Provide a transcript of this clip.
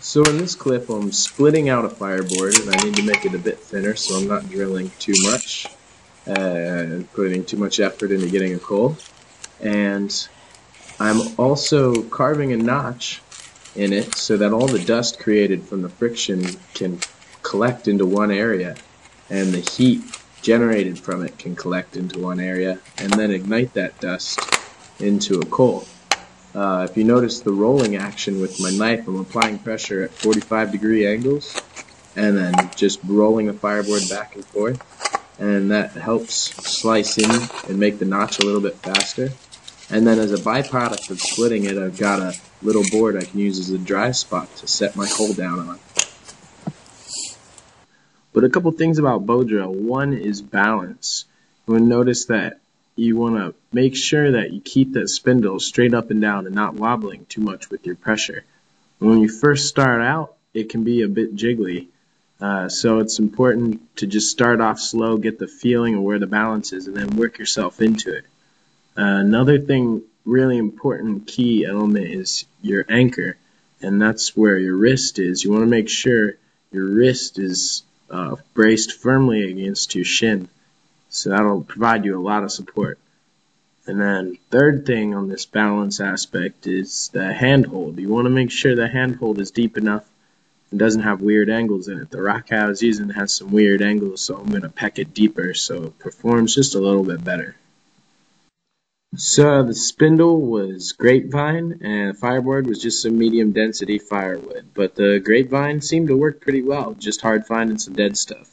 So in this clip I'm splitting out a fireboard and I need to make it a bit thinner so I'm not drilling too much and putting too much effort into getting a coal. And I'm also carving a notch in it so that all the dust created from the friction can collect into one area and the heat generated from it can collect into one area and then ignite that dust into a coal. If you notice the rolling action with my knife, I'm applying pressure at 45-degree angles and then just rolling the fireboard back and forth, and that helps slice in and make the notch a little bit faster. And then as a byproduct of splitting it, I've got a little board I can use as a dry spot to set my hole down on. But a couple things about Bowdrill. One is balance. You'll notice that you want to make sure that you keep that spindle straight up and down and not wobbling too much with your pressure. When you first start out, it can be a bit jiggly. So it's important to just start off slow, get the feeling of where the balance is, and then work yourself into it. Another thing, really important key element is your anchor, and that's where your wrist is. You want to make sure your wrist is braced firmly against your shin, so that'll provide you a lot of support. And then third thing on this balance aspect is the handhold. You want to make sure the handhold is deep enough and doesn't have weird angles in it. The rock I was using has some weird angles, so I'm going to peck it deeper so it performs just a little bit better. So the spindle was grapevine and the fireboard was just some medium density firewood, but the grapevine seemed to work pretty well, just hard finding some dead stuff.